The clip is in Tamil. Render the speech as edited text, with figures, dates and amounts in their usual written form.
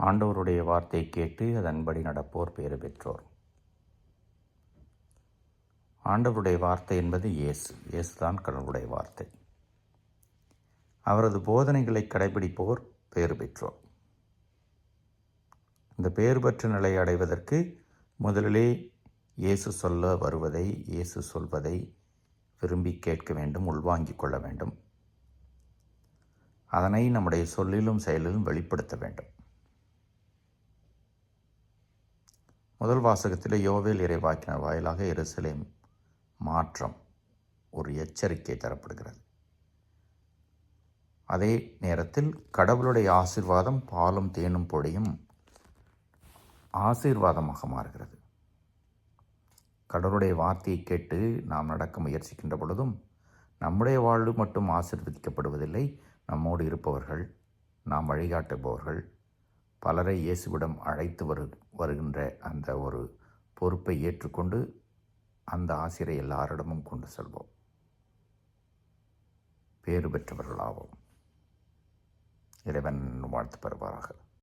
ஆண்டவருடைய வார்த்தை கேட்டு அதன்படி நடப்போர் பேறு பெற்றோர். ஆண்டவருடைய வார்த்தை என்பது இயேசுதான் கடவுளுடைய வார்த்தை. அவரது போதனைகளை கடைபிடிப்போர் பேறு பெற்றோர். இந்த பேறு பெற்ற நிலையை அடைவதற்கு முதலிலே இயேசு சொல்ல வருவதை, இயேசு சொல்வதை விரும்பி கேட்க வேண்டும், உள்வாங்கிக் கொள்ள வேண்டும். அதனை நம்முடைய சொல்லிலும் செயலிலும் வெளிப்படுத்த வேண்டும். முதல் வாசகத்தில் யோவேல் இறைவாக்கினர் வாயிலாக எருசலேம் மாற்றம் ஒரு எச்சரிக்கை தரப்படுகிறது. அதே நேரத்தில் கடவுளுடைய ஆசீர்வாதம் பாலும் தேனும் பொடியும் ஆசீர்வாதமாக மாறுகிறது. கடவுளுடைய வார்த்தையை கேட்டு நாம் நடக்க முயற்சிக்கின்ற பொழுதும் நம்முடைய வாழ்வு மட்டும் ஆசீர்வதிக்கப்படுவதில்லை. நம்மோடு இருப்பவர்கள், நாம் வழிகாட்டுபவர்கள், பலரை இயேசுவிடம் அழைத்து வருகின்ற அந்த ஒரு பொறுப்பை ஏற்றுக்கொண்டு அந்த ஆசிரை எல்லாரிடமும் கொண்டு செல்வோம். பேறு பெற்றவர்களாவோம். இறைவன் வாழ்த்து பெறுவாராக.